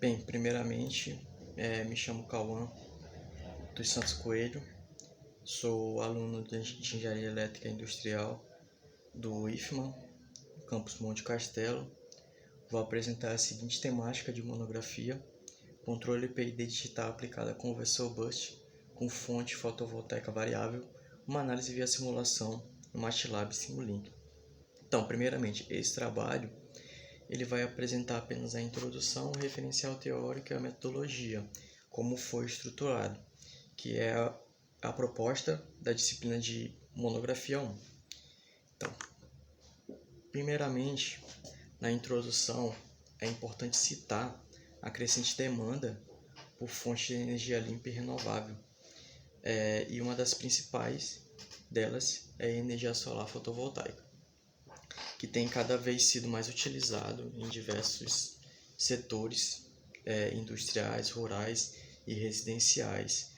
Bem, primeiramente, me chamo Cauã dos Santos Coelho, sou aluno de Engenharia Elétrica Industrial do IFMA, campus Monte Castelo. Vou apresentar a seguinte temática de monografia: controle PID digital aplicado a conversor bus com fonte fotovoltaica variável, uma análise via simulação no MATLAB Simulink. Então, primeiramente, esse trabalho ele vai apresentar apenas a introdução, o referencial teórico e a metodologia, como foi estruturado, que é a proposta da disciplina de monografia 1. Então, primeiramente, na introdução, é importante citar a crescente demanda por fontes de energia limpa e renovável. E uma das principais delas é a energia solar fotovoltaica, que tem cada vez sido mais utilizado em diversos setores industriais, rurais e residenciais.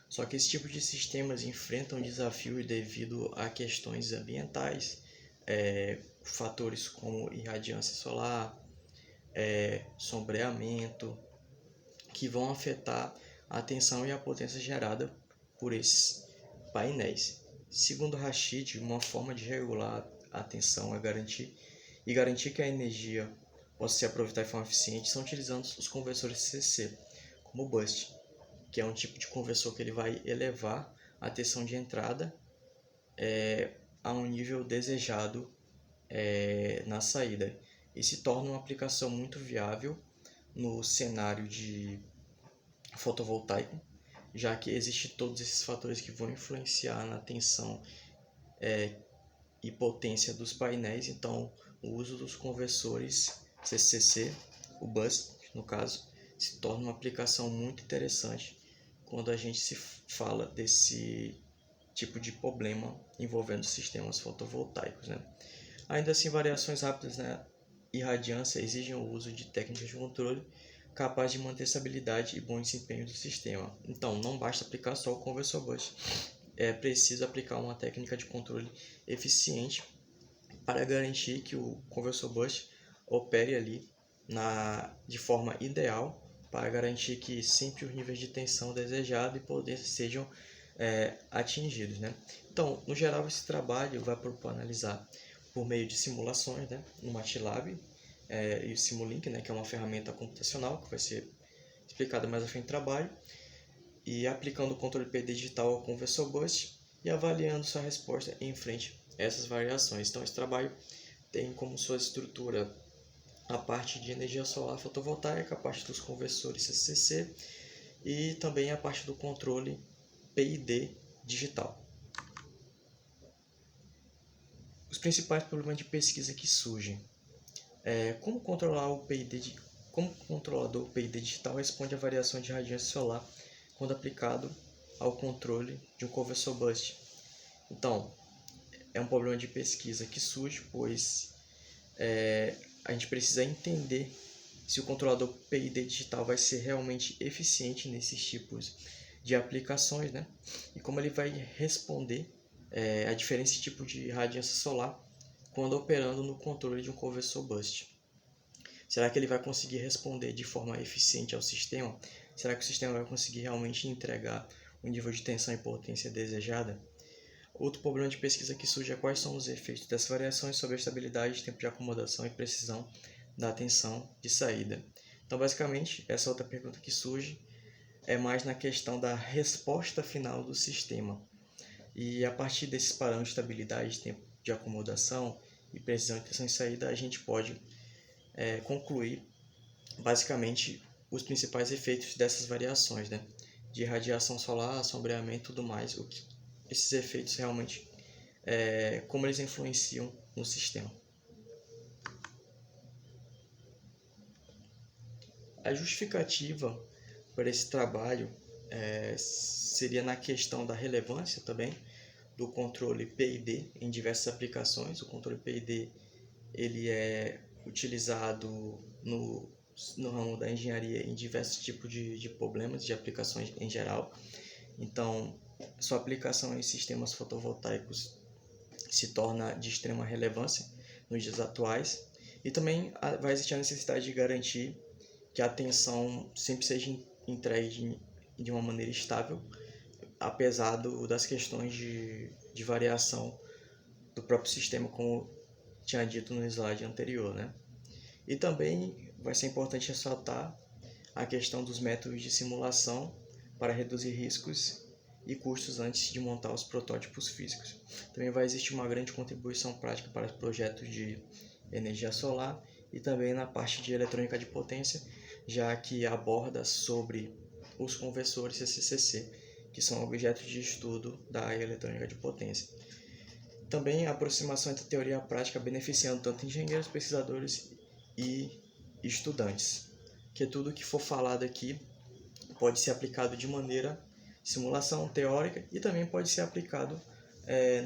Só que esse tipo de sistemas enfrentam desafios devido a questões ambientais, fatores como irradiância solar, sombreamento, que vão afetar a tensão e a potência gerada por esses painéis. Segundo Rashid, uma forma de regular a tensão é garantir que a energia possa ser aproveitada de forma eficiente são utilizando os conversores CC, como o BUST, que é um tipo de conversor que ele vai elevar a tensão de entrada a um nível desejado na saída, e se torna uma aplicação muito viável no cenário de fotovoltaico, já que existem todos esses fatores que vão influenciar na tensão e potência dos painéis. Então, o uso dos conversores CCC, o bus, no caso, se torna uma aplicação muito interessante quando a gente se fala desse tipo de problema envolvendo sistemas fotovoltaicos, né? Ainda assim, variações rápidas na irradiância exigem o uso de técnicas de controle capazes de manter estabilidade e bom desempenho do sistema. Então, não basta aplicar só o conversor bus, é preciso aplicar uma técnica de controle eficiente para garantir que o conversor bus opere ali de forma ideal, para garantir que sempre os níveis de tensão desejado e potência sejam atingidos, né? Então, no geral, esse trabalho vai propor analisar por meio de simulações, né, no MATLAB e o Simulink, né, que é uma ferramenta computacional que vai ser explicada mais à frente do trabalho, e aplicando o controle PID digital ao conversor bus e avaliando sua resposta em frente a essas variações. Então, esse trabalho tem como sua estrutura a parte de energia solar fotovoltaica, a parte dos conversores CCC e também a parte do controle PID digital. Os principais problemas de pesquisa que surgem. Como o controlador PID digital responde a variações de radiância solar quando aplicado ao controle de um conversor bus. Então, é um problema de pesquisa que surge, pois a gente precisa entender se o controlador PID digital vai ser realmente eficiente nesses tipos de aplicações, né? E como ele vai responder a diferente tipo de radiância solar quando operando no controle de um conversor bus. Será que ele vai conseguir responder de forma eficiente ao sistema? Será que o sistema vai conseguir realmente entregar o nível de tensão e potência desejada? Outro problema de pesquisa que surge é quais são os efeitos dessas variações sobre a estabilidade, tempo de acomodação e precisão da tensão de saída. Então, basicamente, essa outra pergunta que surge é mais na questão da resposta final do sistema. E a partir desses parâmetros de estabilidade, tempo de acomodação e precisão de tensão de saída, a gente pode concluir basicamente os principais efeitos dessas variações, né? De radiação solar, sombreamento e tudo mais, esses efeitos realmente, como eles influenciam no sistema. A justificativa para esse trabalho seria na questão da relevância também do controle PID em diversas aplicações. O controle PID ele é utilizado no ramo da engenharia em diversos tipos de problemas, de aplicações em geral. Então, sua aplicação em sistemas fotovoltaicos se torna de extrema relevância nos dias atuais, e também vai existir a necessidade de garantir que a tensão sempre seja entregue de uma maneira estável, apesar das questões de variação do próprio sistema, como tinha dito no slide anterior, né? E também vai ser importante ressaltar a questão dos métodos de simulação para reduzir riscos e custos antes de montar os protótipos físicos. Também vai existir uma grande contribuição prática para projetos de energia solar e também na parte de eletrônica de potência, já que aborda sobre os conversores CCCC, que são objetos de estudo da eletrônica de potência. Também a aproximação entre teoria e prática, beneficiando tanto engenheiros, pesquisadores e estudantes, que tudo que for falado aqui pode ser aplicado de maneira simulação teórica e também pode ser aplicado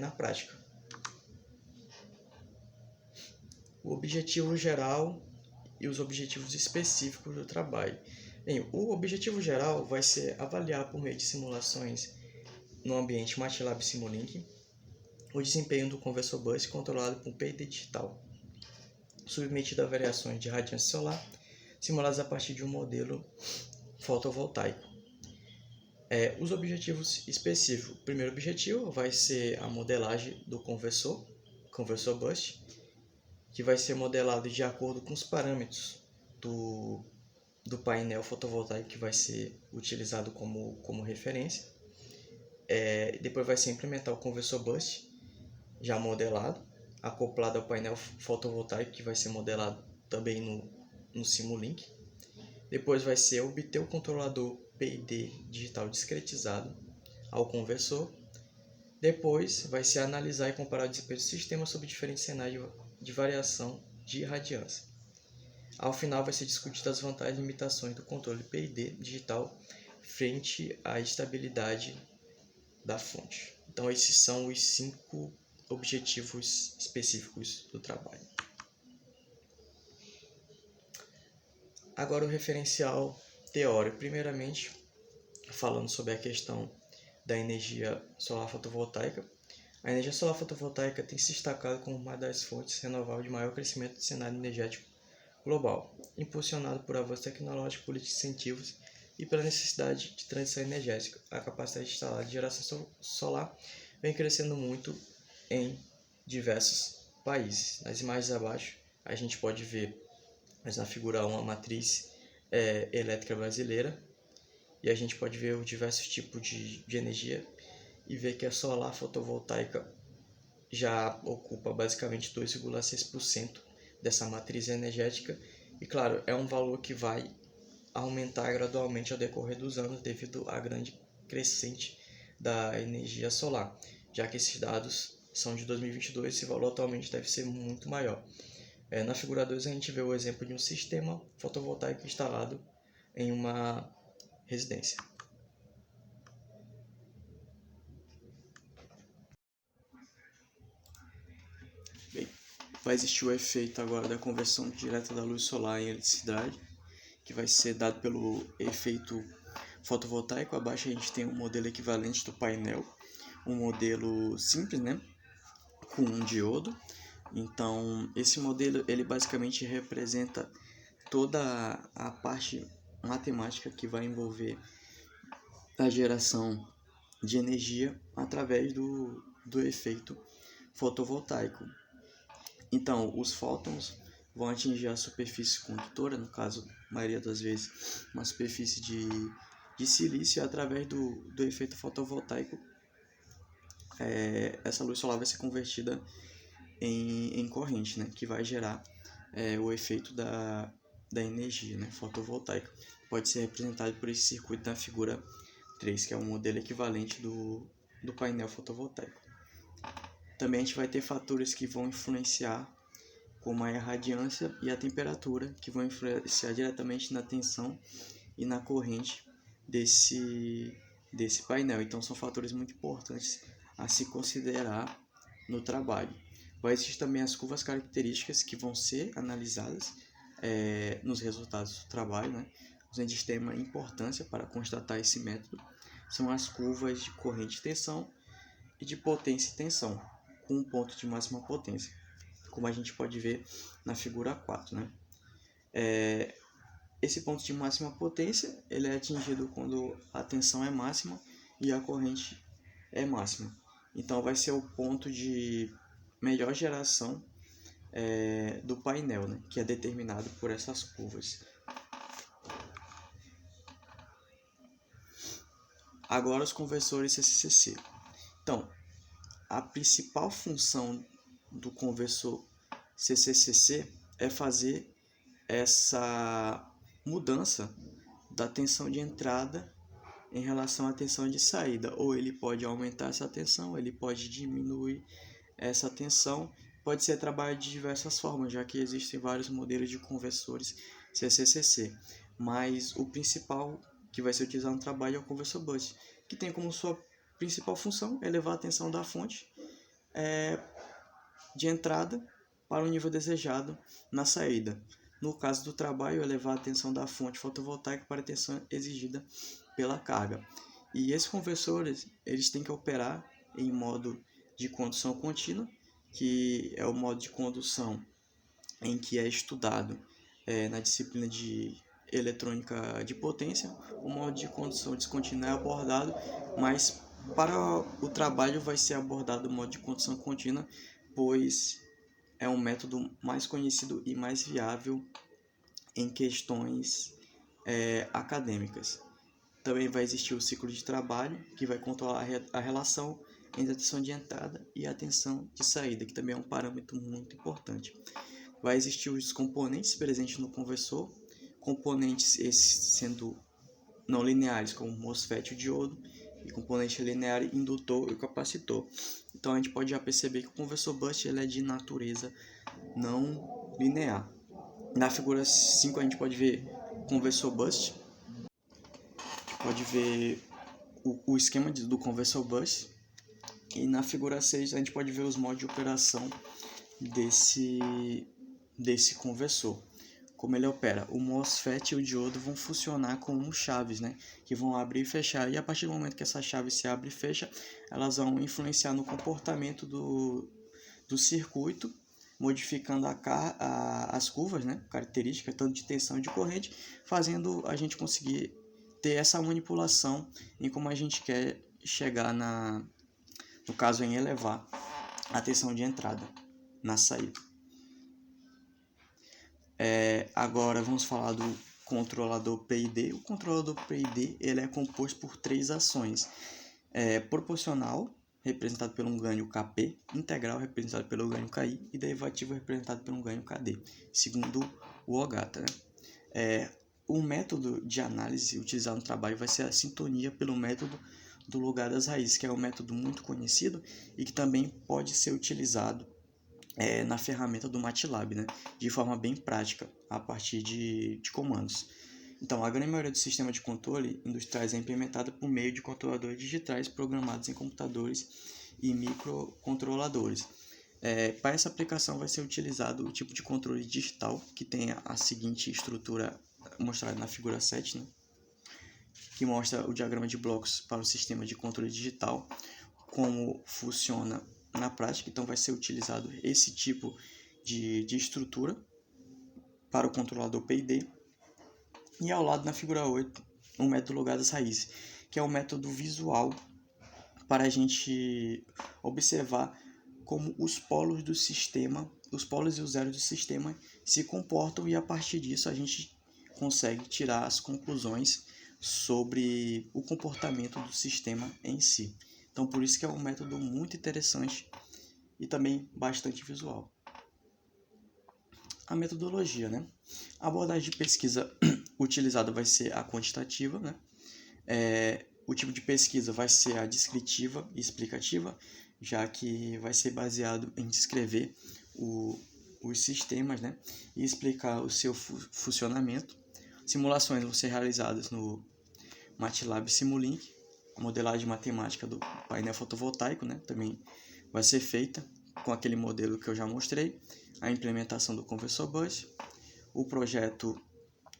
na prática. O objetivo geral e os objetivos específicos do trabalho. Bem, o objetivo geral vai ser avaliar por meio de simulações no ambiente MATLAB Simulink o desempenho do conversor bus controlado por PID digital, submetido a variações de radiância solar, simuladas a partir de um modelo fotovoltaico. Os objetivos específicos. O primeiro objetivo vai ser a modelagem do conversor bus, que vai ser modelado de acordo com os parâmetros do painel fotovoltaico que vai ser utilizado como referência. Depois vai ser implementar o conversor bus já modelado, acoplado ao painel fotovoltaico que vai ser modelado também no Simulink. Depois vai ser obter o controlador PID digital discretizado ao conversor. Depois vai ser analisar e comparar o desempenho do sistema sob diferentes cenários de variação de radiância. Ao final vai ser discutido as vantagens e limitações do controle PID digital frente à estabilidade da fonte. Então esses são os 5 objetivos específicos do trabalho. Agora o referencial teórico. Primeiramente, falando sobre a questão da energia solar fotovoltaica. A energia solar fotovoltaica tem se destacado como uma das fontes renováveis de maior crescimento do cenário energético global, impulsionado por avanços tecnológicos, políticos, incentivos e pela necessidade de transição energética. A capacidade instalada de geração solar vem crescendo muito em diversos países. Nas imagens abaixo, a gente pode ver na figura 1 a matriz elétrica brasileira, e a gente pode ver os diversos tipos de energia e ver que a solar fotovoltaica já ocupa basicamente 2,6% dessa matriz energética, e claro, é um valor que vai aumentar gradualmente ao decorrer dos anos devido à grande crescente da energia solar, já que esses dados são de 2022, esse valor atualmente deve ser muito maior. Na figura 2 a gente vê o exemplo de um sistema fotovoltaico instalado em uma residência. Bem, vai existir o efeito agora da conversão direta da luz solar em eletricidade, que vai ser dado pelo efeito fotovoltaico. Abaixo a gente tem um modelo equivalente do painel, um modelo simples, né, com um diodo. Então, esse modelo ele basicamente representa toda a parte matemática que vai envolver a geração de energia através do efeito fotovoltaico. Então, os fótons vão atingir a superfície condutora, no caso, a maioria das vezes, uma superfície de silício, e através do efeito fotovoltaico, essa luz solar vai ser convertida em corrente, né, que vai gerar o efeito da energia, né, fotovoltaica. Pode ser representado por esse circuito na figura 3, que é um modelo equivalente do painel fotovoltaico. Também a gente vai ter fatores que vão influenciar, como a radiância e a temperatura, que vão influenciar diretamente na tensão e na corrente desse painel. Então são fatores muito importantes a se considerar no trabalho. Vai existir também as curvas características que vão ser analisadas nos resultados do trabalho, né? Os entes de extrema importância para constatar esse método são as curvas de corrente e tensão e de potência e tensão, com um ponto de máxima potência, como a gente pode ver na figura 4. Né? esse ponto de máxima potência ele é atingido quando a tensão é máxima e a corrente é máxima. Então vai ser o ponto de melhor geração do painel, né, que é determinado por essas curvas. Agora os conversores CCCC. Então, a principal função do conversor CCCC é fazer essa mudança da tensão de entrada em relação à tensão de saída. Ou ele pode aumentar essa tensão, ele pode diminuir essa tensão. Pode ser trabalhado de diversas formas, já que existem vários modelos de conversores CCCC. Mas o principal que vai ser utilizado no trabalho é o conversor bus, que tem como sua principal função elevar a tensão da fonte de entrada para o nível desejado na saída. No caso do trabalho, elevar a tensão da fonte fotovoltaica para a tensão exigida pela carga. E esses conversores eles têm que operar em modo de condução contínua, que é o modo de condução em que é estudado na disciplina de eletrônica de potência. O modo de condução descontínua é abordado, mas para o trabalho vai ser abordado o modo de condução contínua, pois é um método mais conhecido e mais viável em questões acadêmicas. Também vai existir o ciclo de trabalho, que vai controlar a relação entre a tensão de entrada e a tensão de saída, que também é um parâmetro muito importante. Vai existir os componentes presentes no conversor, componentes esses sendo não lineares, como o MOSFET e o diodo, e componente linear, indutor e capacitor. Então a gente pode já perceber que o conversor bus ele é de natureza não linear. Na figura 5 a gente pode ver o conversor bus, pode ver o esquema do conversor bus, e na figura 6 a gente pode ver os modos de operação desse conversor. Como ele opera, o MOSFET e o diodo vão funcionar como chaves, né, que vão abrir e fechar, e a partir do momento que essa chave se abre e fecha, elas vão influenciar no comportamento do circuito, modificando as curvas, né, características tanto de tensão e de corrente, fazendo a gente conseguir ter essa manipulação em como a gente quer chegar no caso em elevar a tensão de entrada na saída. Agora vamos falar do controlador PID. O controlador PID ele é composto por 3 ações: proporcional, representado por um ganho Kp, integral, representado pelo ganho Ki, e derivativo, representado por um ganho Kd, segundo o Ogata, né? O método de análise utilizado no trabalho vai ser a sintonia pelo método do lugar das raízes, que é um método muito conhecido e que também pode ser utilizado na ferramenta do MATLAB, né, de forma bem prática, a partir de comandos. Então, a grande maioria do sistema de controle industriais é implementada por meio de controladores digitais programados em computadores e microcontroladores. Para essa aplicação vai ser utilizado o tipo de controle digital, que tem a seguinte estrutura mostrada na figura 7, né, que mostra o diagrama de blocos para o sistema de controle digital, como funciona na prática. Então vai ser utilizado esse tipo de estrutura para o controlador PID. E ao lado, na figura 8, o método lugar das raízes, que é um método visual para a gente observar como os polos do sistema, os polos e os zeros do sistema se comportam, e a partir disso a gente consegue tirar as conclusões sobre o comportamento do sistema em si. Então, por isso que é um método muito interessante e também bastante visual. A metodologia, né? A abordagem de pesquisa utilizada vai ser a quantitativa, né? O tipo de pesquisa vai ser a descritiva e explicativa, já que vai ser baseado em descrever os sistemas, né, e explicar o seu funcionamento. Simulações vão ser realizadas no MATLAB Simulink. A modelagem matemática do painel fotovoltaico, né, também vai ser feita com aquele modelo que eu já mostrei. A implementação do conversor bus, o projeto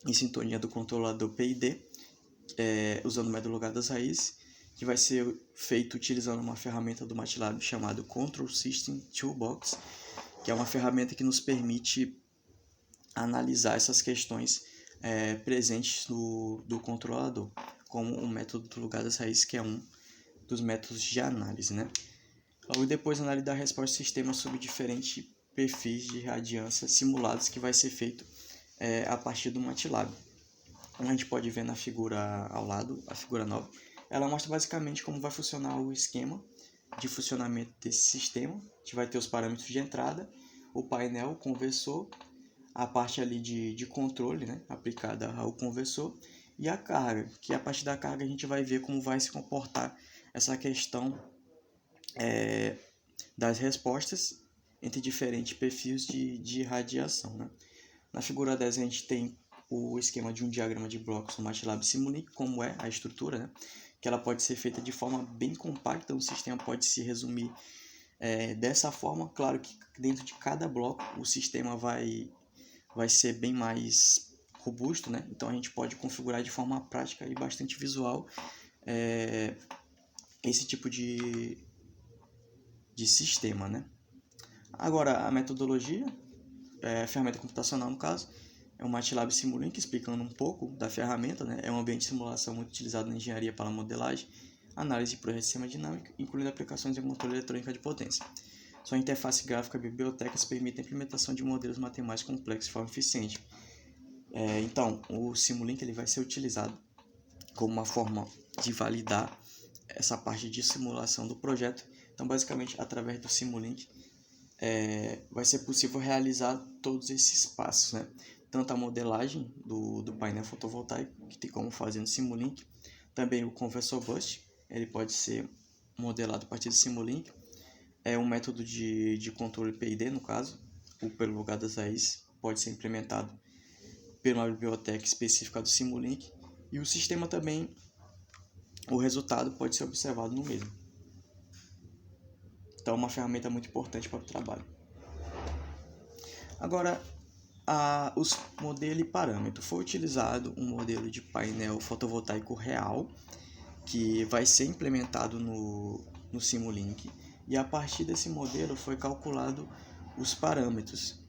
em sintonia do controlador PID, usando o método lugar das raízes, que vai ser feito utilizando uma ferramenta do MATLAB chamada Control System Toolbox, que é uma ferramenta que nos permite analisar essas questões presentes do controlador, como o método do lugar das raízes, que é um dos métodos de análise, né? Logo depois, análise da resposta do sistema sobre diferentes perfis de radiância simulados, que vai ser feito a partir do MATLAB. Como a gente pode ver na figura ao lado, a figura 9, ela mostra basicamente como vai funcionar o esquema de funcionamento desse sistema. A gente vai ter os parâmetros de entrada, o painel, o conversor, a parte ali de controle, né, aplicada ao conversor, e a carga, que a partir da carga a gente vai ver como vai se comportar essa questão das respostas entre diferentes perfis de radiação, né? Na figura 10 a gente tem o esquema de um diagrama de blocos no MATLAB Simulink, como é a estrutura, né? Que ela pode ser feita de forma bem compacta, o sistema pode se resumir dessa forma. Claro que dentro de cada bloco o sistema vai ser bem mais robusto, né? Então a gente pode configurar de forma prática e bastante visual esse tipo de sistema, né? Agora, a metodologia, a ferramenta computacional no caso, é o MATLAB Simulink, explicando um pouco da ferramenta, né? É um ambiente de simulação muito utilizado na engenharia para modelagem, análise de projetos de sistema dinâmico, incluindo aplicações de controle eletrônico de potência. Sua interface gráfica e bibliotecas permitem a implementação de modelos matemáticos complexos de forma eficiente. Então, o Simulink ele vai ser utilizado como uma forma de validar essa parte de simulação do projeto. Então, basicamente, através do Simulink, vai ser possível realizar todos esses passos, né? Tanto a modelagem do painel fotovoltaico, que tem como fazer no Simulink, também o Conversor Bus, ele pode ser modelado a partir do Simulink, um método de controle PID, no caso, ou pelo lugar das raízes, pode ser implementado pela biblioteca específica do Simulink, e o sistema também, o resultado pode ser observado no mesmo. Então, é uma ferramenta muito importante para o trabalho. Agora, os modelos e parâmetros. Foi utilizado um modelo de painel fotovoltaico real, que vai ser implementado no Simulink, e a partir desse modelo foi calculado os parâmetros.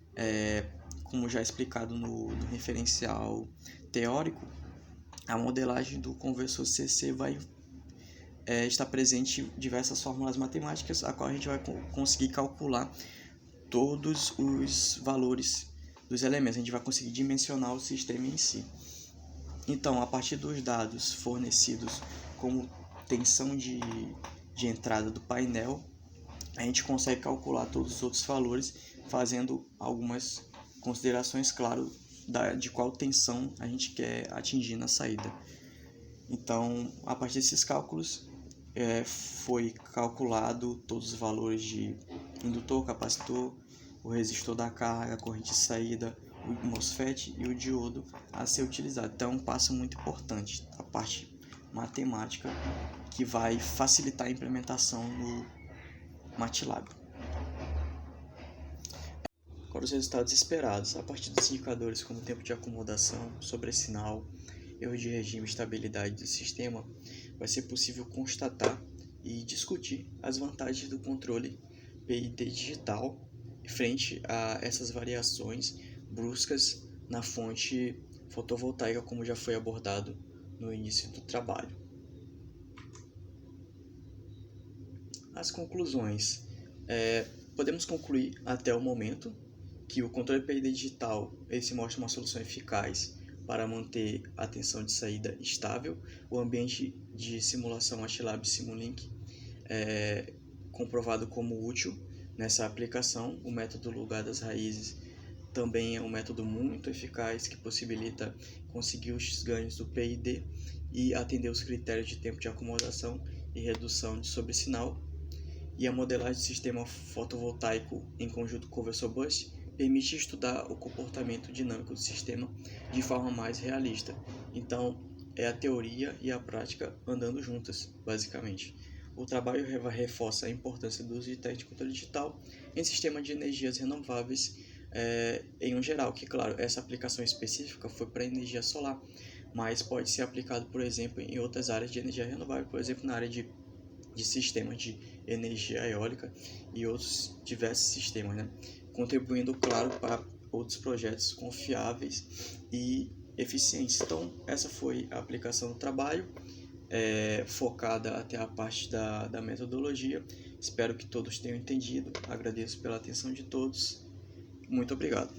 Como já explicado no referencial teórico, a modelagem do conversor CC vai estar presente em diversas fórmulas matemáticas, a qual a gente vai conseguir calcular todos os valores dos elementos. A gente vai conseguir dimensionar o sistema em si. Então, a partir dos dados fornecidos como tensão de entrada do painel, a gente consegue calcular todos os outros valores, fazendo algumas considerações, claro, de qual tensão a gente quer atingir na saída. Então, a partir desses cálculos, foi calculado todos os valores de indutor, capacitor, o resistor da carga, a corrente de saída, o MOSFET e o diodo a ser utilizado. Então é um passo muito importante, a parte matemática, que vai facilitar a implementação no MATLAB. Agora os resultados esperados. A partir dos indicadores como tempo de acomodação, sobressinal, erro de regime e estabilidade do sistema, vai ser possível constatar e discutir as vantagens do controle PID digital frente a essas variações bruscas na fonte fotovoltaica, como já foi abordado no início do trabalho. As conclusões. Podemos concluir até o momento que o controle PID digital se mostra uma solução eficaz para manter a tensão de saída estável. O ambiente de simulação MATLAB Simulink é comprovado como útil nessa aplicação. O método lugar das raízes também é um método muito eficaz que possibilita conseguir os ganhos do PID e atender os critérios de tempo de acomodação e redução de sobressinal. E a modelagem do sistema fotovoltaico em conjunto com o Conversor Bus permite estudar o comportamento dinâmico do sistema de forma mais realista. Então, é a teoria e a prática andando juntas, basicamente. O trabalho reforça a importância do uso de técnica de controle digital em sistemas de energias renováveis em um geral, que, claro, essa aplicação específica foi para energia solar, mas pode ser aplicado, por exemplo, em outras áreas de energia renovável, por exemplo, na área de sistemas de energia eólica e outros diversos sistemas, né? Contribuindo, claro, para outros projetos confiáveis e eficiência. Então, essa foi a aplicação do trabalho, focada até a parte da metodologia. Espero que todos tenham entendido. Agradeço pela atenção de todos. Muito obrigado.